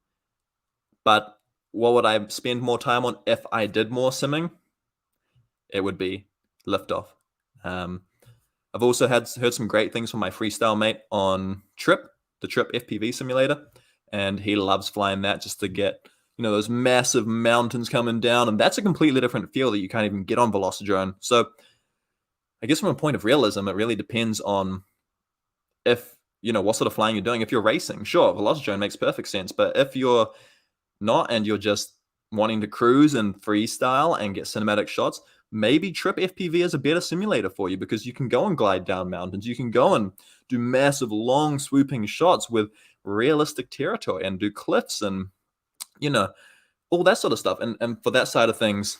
But what would I spend more time on if I did more simming? It would be Liftoff. I've also heard some great things from my freestyle mate on the Trip FPV simulator, and he loves flying that just to get those massive mountains coming down, and that's a completely different feel that you can't even get on Velocidrone. So I guess from a point of realism, it really depends on if what sort of flying you're doing. If you're racing, sure, Velocidrone makes perfect sense, but if you're not and you're just wanting to cruise and freestyle and get cinematic shots, maybe Trip FPV is a better simulator for you because you can go and glide down mountains. You can go and do massive, long, swooping shots with realistic territory and do cliffs and, all that sort of stuff. And for that side of things,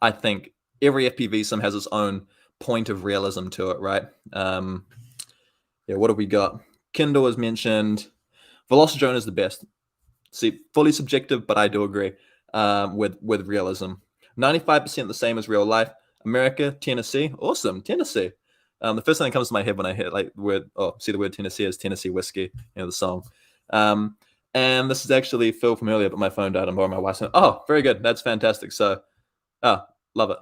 I think every FPV sim has its own point of realism to it, right? What have we got? Kindle has mentioned Velocidrone is the best. See, fully subjective, but I do agree with realism. 95% the same as real life. America, Tennessee, awesome, Tennessee. The first thing that comes to my head when I hear the word Tennessee is Tennessee whiskey, the song. And this is actually Phil from earlier, but my phone died. I'm borrowing my wife's phone. Oh, very good. That's fantastic. So, love it.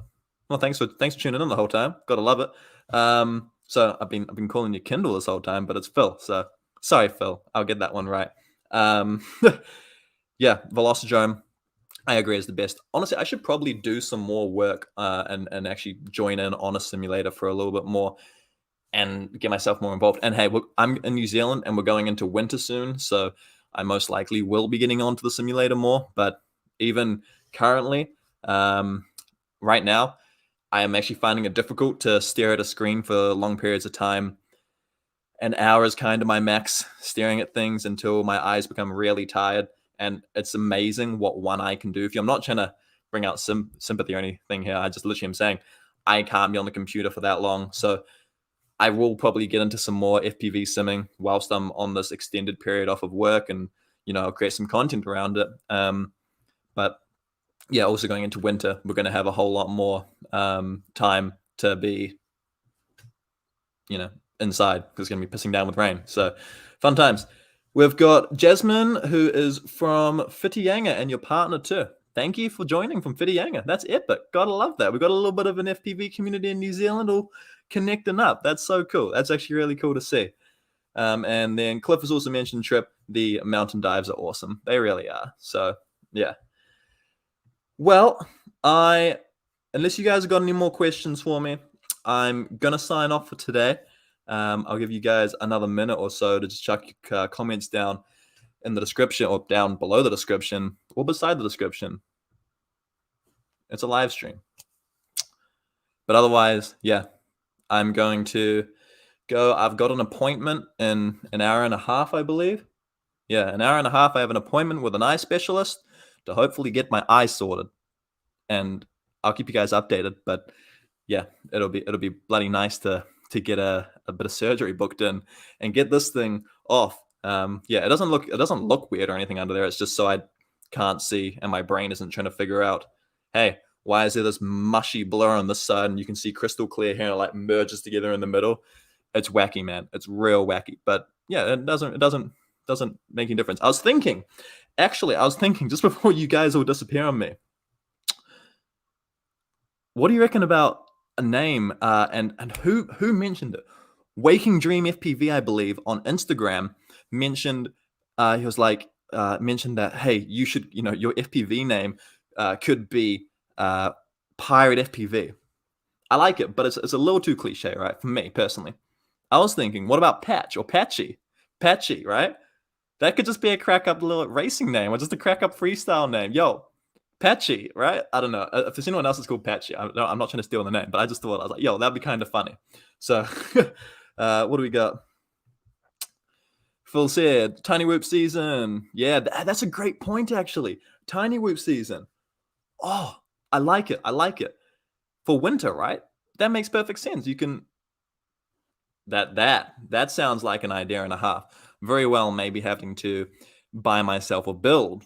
Well, thanks for tuning in the whole time. Gotta love it. So I've been calling you Kindle this whole time, but it's Phil. So sorry, Phil. I'll get that one right. Yeah, Velocidrome, I agree, is the best. Honestly, I should probably do some more work and actually join in on a simulator for a little bit more and get myself more involved. And hey, I'm in New Zealand and we're going into winter soon, so I most likely will be getting onto the simulator more. But even currently, right now, I am actually finding it difficult to stare at a screen for long periods of time. An hour is kind of my max staring at things until my eyes become really tired. And it's amazing what one eye can do. If I'm not trying to bring out sympathy or anything here, I just literally am saying I can't be on the computer for that long. So I will probably get into some more FPV simming whilst I'm on this extended period off of work and, I'll create some content around it. But yeah, also going into winter, we're going to have a whole lot more time to be, inside because it's going to be pissing down with rain. So fun times. We've got Jasmine, who is from Whitianga, and your partner too. Thank you for joining from Whitianga. That's epic. Gotta love that. We've got a little bit of an FPV community in New Zealand all connecting up. That's so cool. That's actually really cool to see. And then Cliff has also mentioned, Trip, the mountain dives are awesome. They really are. So, yeah. Well, unless you guys have got any more questions for me, I'm going to sign off for today. I'll give you guys another minute or so to just chuck your comments down in the description or down below the description or beside the description. It's a live stream. But otherwise, yeah, I'm going to go. I've got an appointment in an hour and a half, I believe. Yeah, an hour and a half. I have an appointment with an eye specialist to hopefully get my eye sorted. And I'll keep you guys updated. But yeah, it'll be bloody nice to get a bit of surgery booked in and get this thing off. Yeah, it doesn't look weird or anything under there. It's just so I can't see and my brain isn't trying to figure out, hey, why is there this mushy blur on this side and you can see crystal clear here and it like merges together in the middle? It's wacky, man. It's real wacky. But yeah, it doesn't make any difference. I was thinking just before you guys all disappear on me, what do you reckon about a name? And who mentioned it? Waking Dream FPV, I believe, on Instagram mentioned he was like mentioned that, hey, you should, your FPV name could be Pirate FPV. I like it, but it's a little too cliche, right? For me personally, I was thinking, what about Patch or Patchy? Patchy, right? That could just be a crack up little racing name or just a crack up freestyle name. Yo, Patchy, right? I don't know. If there's anyone else that's called Patchy, I'm not trying to steal the name, but I just thought, I was like, yo, that'd be kind of funny. So, what do we got? Phil said, Tiny Whoop season. Yeah, that's a great point, actually. Tiny Whoop season. Oh, I like it. I like it. For winter, right? That makes perfect sense. You can... That sounds like an idea and a half. Very well, maybe having to buy myself or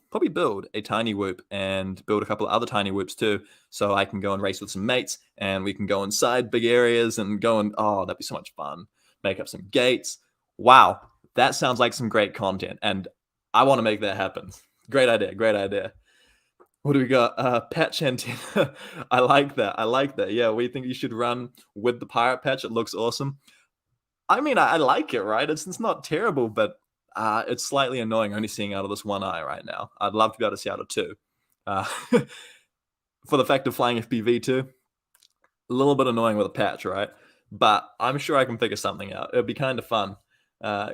probably build a tiny whoop and build a couple of other tiny whoops too, so I can go and race with some mates and we can go inside big areas and go and, oh, that'd be so much fun. Make up some gates. Wow, that sounds like some great content and I want to make that happen. Great idea, great idea. What do we got? Patch antenna. I like that. I like that. Yeah, we think you should run with the pirate patch. It looks awesome. I mean, I like it, right? It's not terrible, but it's slightly annoying only seeing out of this one eye right now. I'd love to be able to see out of two. For the fact of flying FPV too, a little bit annoying with a patch, right? But I'm sure I can figure something out. It'd be kind of fun.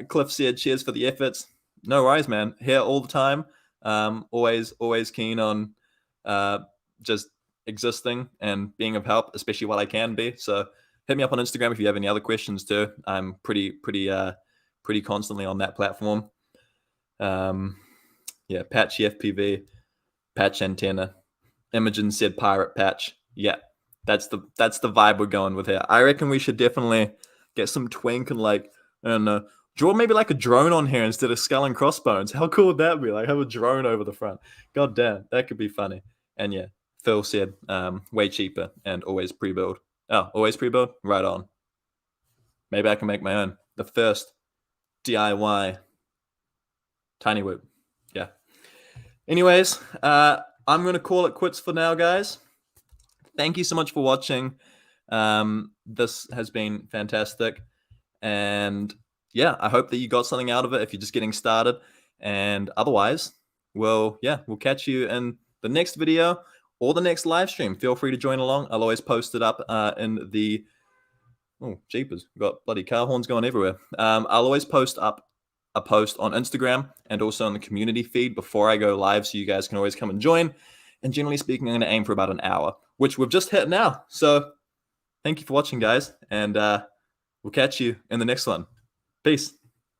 Cliff said, cheers for the efforts. No worries, man. Here all the time. Always keen on just existing and being of help, especially while I can be. So hit me up on Instagram if you have any other questions too. I'm pretty constantly on that platform. Yeah, Patchy FPV, Patch antenna. Imogen said pirate patch. Yeah, that's the vibe we're going with here. I reckon we should definitely get some twink and like, I don't know, draw maybe like a drone on here instead of skull and crossbones. How cool would that be? Like have a drone over the front. God damn, that could be funny. And yeah, Phil said way cheaper and always pre-build. Oh, always pre-build? Right on. Maybe I can make my own. The first DIY tiny whoop. Yeah. Anyways, I'm going to call it quits for now, guys. Thank you so much for watching. This has been fantastic. And yeah, I hope that you got something out of it if you're just getting started. And otherwise, we'll catch you in the next video or the next live stream. Feel free to join along. I'll always post it up in the... Oh, jeepers. We've got bloody car horns going everywhere. I'll always post up a post on Instagram and also on the community feed before I go live, so you guys can always come and join. And generally speaking, I'm going to aim for about an hour, which we've just hit now. So thank you for watching, guys. And we'll catch you in the next one. Peace.